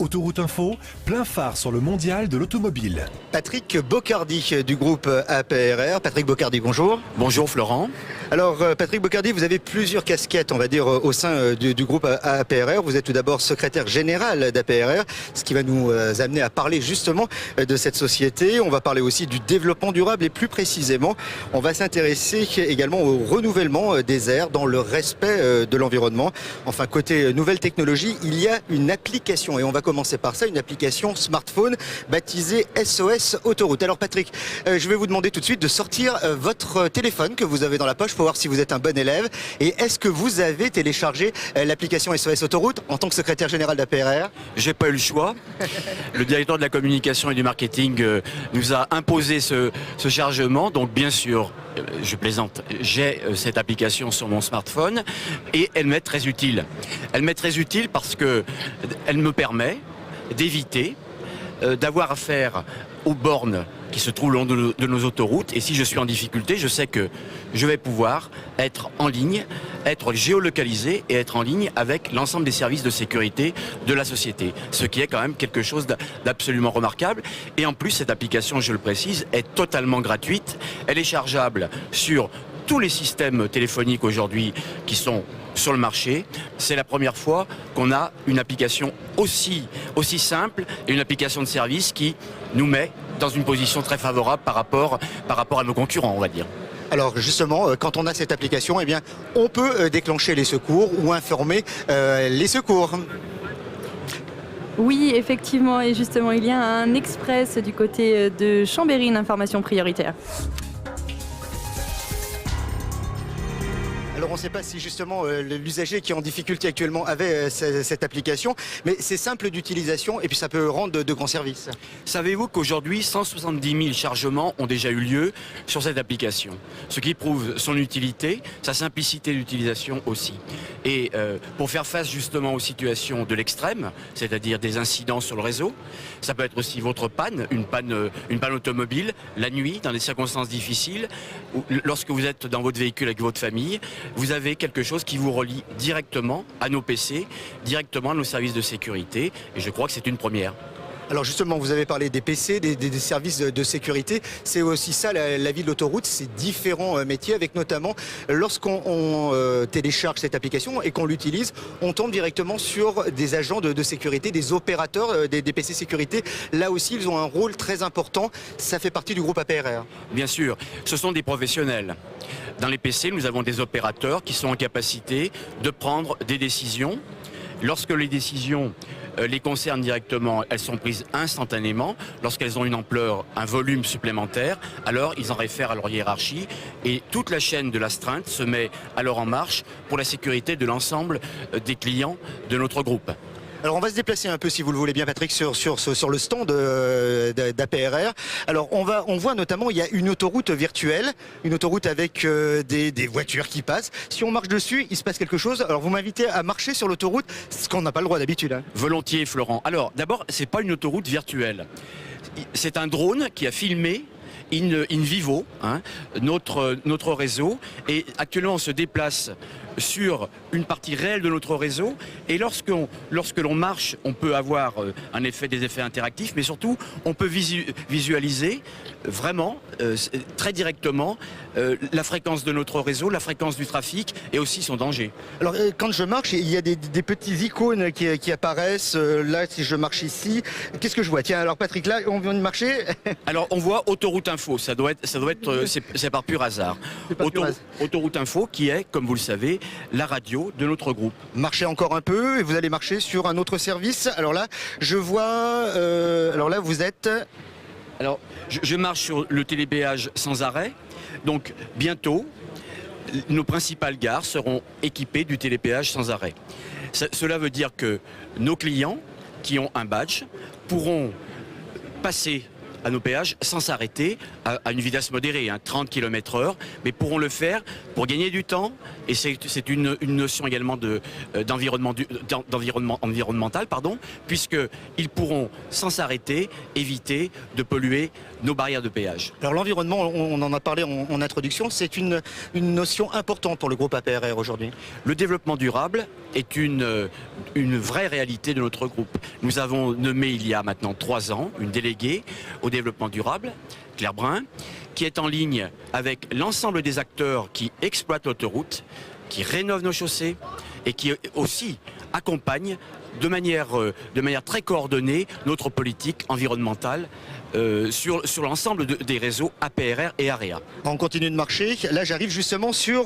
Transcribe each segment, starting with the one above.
Autoroute Info, plein phare sur le mondial de l'automobile. Patrick Bocardi du groupe APRR. Patrick Bocardi, bonjour. Bonjour Florent. Alors Patrick Bocardi, vous avez plusieurs casquettes, on va dire, au sein du groupe APRR. Vous êtes tout d'abord secrétaire général d'APRR, ce qui va nous amener à parler justement de cette société. On va parler aussi du développement durable et plus précisément, on va s'intéresser également au renouvellement des aires dans le respect de l'environnement. Enfin, côté nouvelles technologies, il y a une application et on va commencer par ça, une application smartphone baptisée SOS Autoroute. Alors Patrick, je vais vous demander tout de suite de sortir votre téléphone que vous avez dans la poche pour voir si vous êtes un bon élève. Et est-ce que vous avez téléchargé l'application SOS Autoroute en tant que secrétaire général d'APRR? J'ai pas eu le choix. Le directeur de la communication et du marketing nous a imposé ce chargement. Donc bien sûr, je plaisante, j'ai cette application sur mon smartphone et elle m'est très utile. Elle m'est très utile parce que elle me permet d'éviter d'avoir affaire aux bornes qui se trouvent le long de nos autoroutes. Et si je suis en difficulté, je sais que je vais pouvoir être en ligne, être géolocalisé et être en ligne avec l'ensemble des services de sécurité de la société. Ce qui est quand même quelque chose d'absolument remarquable. Et en plus, cette application, je le précise, est totalement gratuite. Elle est chargeable sur tous les systèmes téléphoniques aujourd'hui qui sont sur le marché. C'est la première fois qu'on a une application aussi simple et une application de service qui nous met dans une position très favorable par rapport à nos concurrents, on va dire. Alors justement, quand on a cette application, eh bien, on peut déclencher les secours ou informer les secours. Oui, effectivement, et justement, il y a un express du côté de Chambéry, une information prioritaire. Alors on ne sait pas si justement l'usager qui est en difficulté actuellement avait cette application, mais c'est simple d'utilisation et puis ça peut rendre de grands services. Savez-vous qu'aujourd'hui 170 000 chargements ont déjà eu lieu sur cette application, ce qui prouve son utilité, sa simplicité d'utilisation aussi. Et pour faire face justement aux situations de l'extrême, c'est-à-dire des incidents sur le réseau, ça peut être aussi votre panne, une panne automobile, la nuit, dans des circonstances difficiles, ou lorsque vous êtes dans votre véhicule avec votre famille, vous avez quelque chose qui vous relie directement à nos PC, directement à nos services de sécurité, et je crois que c'est une première. Alors justement, vous avez parlé des PC, des services de sécurité. C'est aussi ça la vie de l'autoroute, c'est différents métiers avec notamment lorsqu'on télécharge cette application et qu'on l'utilise, on tombe directement sur des agents de sécurité, des opérateurs des PC sécurité. Là aussi, ils ont un rôle très important. Ça fait partie du groupe APRR. Bien sûr, ce sont des professionnels. Dans les PC, nous avons des opérateurs qui sont en capacité de prendre des décisions. Lorsque les décisions les concernent directement, elles sont prises instantanément. Lorsqu'elles ont une ampleur, un volume supplémentaire, alors ils en réfèrent à leur hiérarchie et toute la chaîne de l'astreinte se met alors en marche pour la sécurité de l'ensemble des clients de notre groupe. Alors on va se déplacer un peu si vous le voulez bien Patrick sur le stand d'APRR. Alors on voit notamment il y a une autoroute virtuelle, une autoroute avec des voitures qui passent. Si on marche dessus, il se passe quelque chose. Alors vous m'invitez à marcher sur l'autoroute, ce qu'on n'a pas le droit d'habitude. Hein. Volontiers Florent. Alors d'abord, c'est pas une autoroute virtuelle. C'est un drone qui a filmé in vivo notre réseau et actuellement on se déplace sur une partie réelle de notre réseau et lorsque l'on marche, on peut avoir des effets interactifs, mais surtout on peut visualiser vraiment très directement la fréquence de notre réseau, la fréquence du trafic et aussi son danger. Alors quand je marche, il y a des petits icônes qui apparaissent. Là, si je marche ici, qu'est-ce que je vois? Tiens, alors Patrick, là, on vient de marcher. Alors on voit Autoroute Info, c'est par pur hasard. Autoroute Info qui est, comme vous le savez, la radio de notre groupe. Marchez encore un peu et vous allez marcher sur un autre service. Alors là, je vois... alors là, vous êtes... Alors, je marche sur le télépéage sans arrêt. Donc, bientôt, nos principales gares seront équipées du télépéage sans arrêt. Cela veut dire que nos clients qui ont un badge pourront passer à nos péages sans s'arrêter à une vitesse modérée, 30 km/h, mais pourront le faire pour gagner du temps. Et c'est une notion également d'environnement environnemental, puisqu'ils pourront sans s'arrêter éviter de polluer nos barrières de péage. Alors l'environnement, on en a parlé en introduction, c'est une notion importante pour le groupe APRR aujourd'hui. Le développement durable est une vraie réalité de notre groupe. Nous avons nommé il y a maintenant 3 ans une déléguée au développement durable, Claire Brun, qui est en ligne avec l'ensemble des acteurs qui exploitent l'autoroute, qui rénovent nos chaussées et qui aussi accompagnent de manière très coordonnée notre politique environnementale sur l'ensemble des réseaux APRR et AREA. On continue de marcher. Là, j'arrive justement sur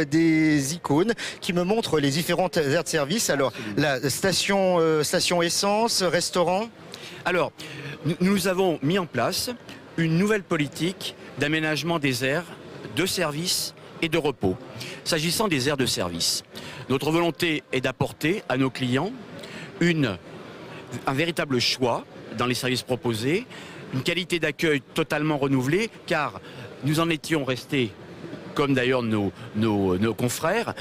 des icônes qui me montrent les différentes aires de service. Alors, la station essence, restaurant. Alors, nous avons mis en place une nouvelle politique d'aménagement des aires de service et de repos. S'agissant des aires de service, notre volonté est d'apporter à nos clients un véritable choix dans les services proposés, une qualité d'accueil totalement renouvelée, car nous en étions restés, comme d'ailleurs nos confrères,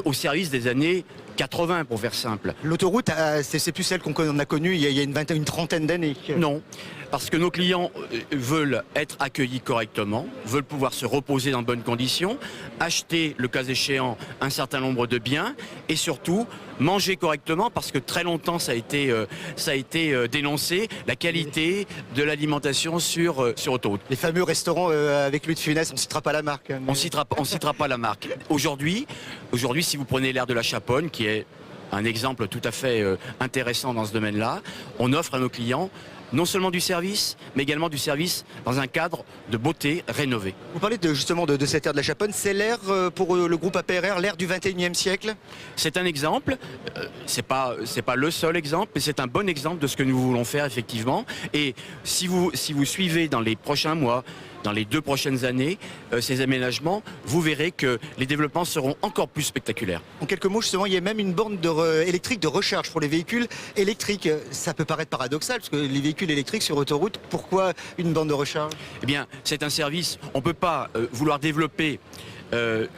au service des années 80, pour faire simple. L'autoroute, c'est plus celle qu'on a connue il y a une trentaine d'années. Non, parce que nos clients veulent être accueillis correctement, veulent pouvoir se reposer dans de bonnes conditions, acheter, le cas échéant, un certain nombre de biens et surtout manger correctement, parce que très longtemps ça a été dénoncé, la qualité de l'alimentation sur autoroute. Les fameux restaurants avec Louis de Funès, on ne citera pas la marque. Mais... On citera pas la marque. Aujourd'hui, si vous prenez l'aire de la Chaponne, qui est un exemple tout à fait intéressant dans ce domaine-là, on offre à nos clients non seulement du service, mais également du service dans un cadre de beauté rénové. Vous parlez justement de cette aire de la Chaponne, c'est l'ère pour le groupe APRR, l'ère du 21e siècle? C'est un exemple, c'est pas le seul exemple, mais c'est un bon exemple de ce que nous voulons faire effectivement. Et si vous suivez dans les prochains mois, dans les 2 prochaines années, ces aménagements, vous verrez que les développements seront encore plus spectaculaires. En quelques mots, justement, il y a même une borne électrique de recharge pour les véhicules électriques. Ça peut paraître paradoxal, parce que les véhicules électriques sur autoroute, pourquoi une borne de recharge? Eh bien, c'est un service, on ne peut pas vouloir développer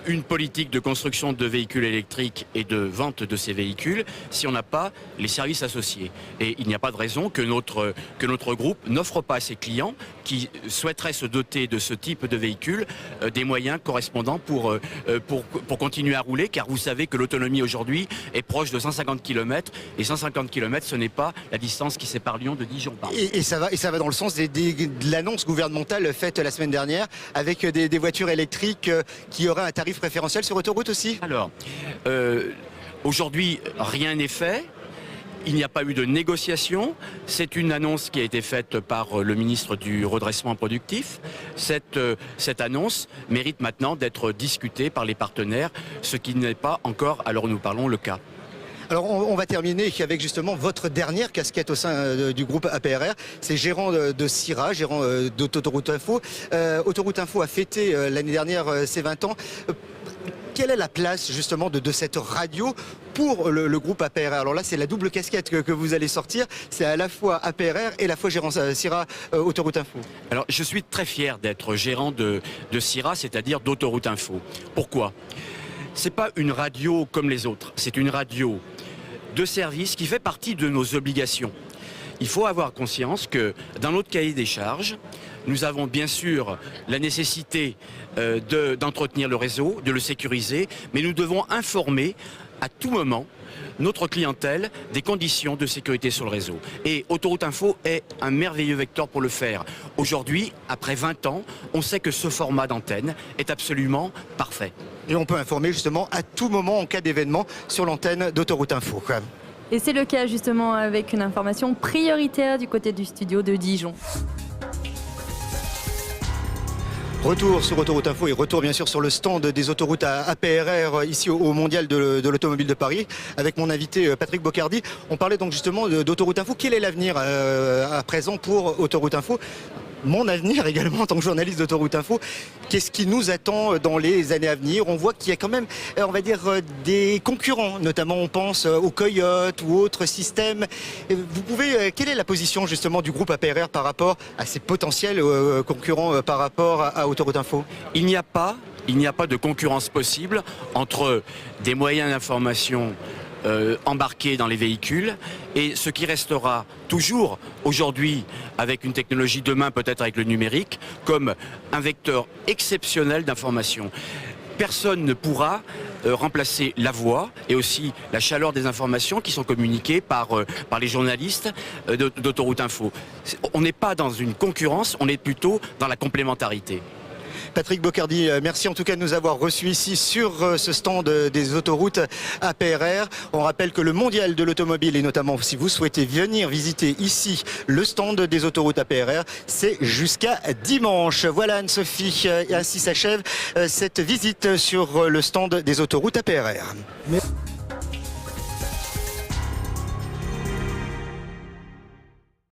une politique de construction de véhicules électriques et de vente de ces véhicules si on n'a pas les services associés. Et il n'y a pas de raison que notre groupe n'offre pas à ses clients qui souhaiteraient se doter de ce type de véhicules des moyens correspondants pour continuer à rouler, car vous savez que l'autonomie aujourd'hui est proche de 150 km et 150 km ce n'est pas la distance qui sépare Lyon de Dijon. Et ça va dans le sens de l'annonce gouvernementale faite la semaine dernière avec des voitures électriques qui aura un tarif préférentiel sur autoroute aussi? Alors, aujourd'hui, rien n'est fait. Il n'y a pas eu de négociation. C'est une annonce qui a été faite par le ministre du Redressement productif. Cette annonce mérite maintenant d'être discutée par les partenaires, ce qui n'est pas encore, alors nous parlons, le cas. Alors on va terminer avec justement votre dernière casquette au sein du groupe APRR. C'est gérant de CIRA, gérant d'Autoroute Info. Autoroute Info a fêté l'année dernière ses 20 ans. Quelle est la place justement de cette radio pour le groupe APRR? Alors là, c'est la double casquette que vous allez sortir. C'est à la fois APRR et à la fois gérant CIRA Autoroute Info. Alors je suis très fier d'être gérant de CIRA, c'est-à-dire d'Autoroute Info. Pourquoi? C'est pas une radio comme les autres. C'est une radio de service qui fait partie de nos obligations. Il faut avoir conscience que dans notre cahier des charges, nous avons bien sûr la nécessité d'entretenir le réseau, de le sécuriser, mais nous devons informer à tout moment notre clientèle des conditions de sécurité sur le réseau. Et Autoroute Info est un merveilleux vecteur pour le faire. Aujourd'hui, après 20 ans, on sait que ce format d'antenne est absolument parfait. Et on peut informer justement à tout moment en cas d'événement sur l'antenne d'Autoroute Info. Et c'est le cas justement avec une information prioritaire du côté du studio de Dijon. Retour sur Autoroute Info et retour bien sûr sur le stand des autoroutes à APRR ici au Mondial de l'Automobile de Paris avec mon invité Patrick Bocardi. On parlait donc justement d'Autoroute Info. Quel est l'avenir à présent pour Autoroute Info? mon avenir également en tant que journaliste d'Autoroute Info. Qu'est-ce qui nous attend dans les années à venir? On voit qu'il y a quand même, on va dire, des concurrents, notamment on pense au Coyote ou autres systèmes. Quelle est la position justement du groupe APRR par rapport à ces potentiels concurrents par rapport à Autoroute Info? Il n'y a pas de concurrence possible entre des moyens d'information embarqués dans les véhicules et ce qui restera toujours aujourd'hui avec une technologie, demain peut-être avec le numérique, comme un vecteur exceptionnel d'information. Personne ne pourra remplacer la voix et aussi la chaleur des informations qui sont communiquées par les journalistes d'Autoroute Info. On n'est pas dans une concurrence, on est plutôt dans la complémentarité. Patrick Bocardi, merci en tout cas de nous avoir reçus ici sur ce stand des autoroutes APRR. On rappelle que le mondial de l'automobile, et notamment si vous souhaitez venir visiter ici le stand des autoroutes APRR, c'est jusqu'à dimanche. Voilà Anne-Sophie, ainsi s'achève cette visite sur le stand des autoroutes APRR.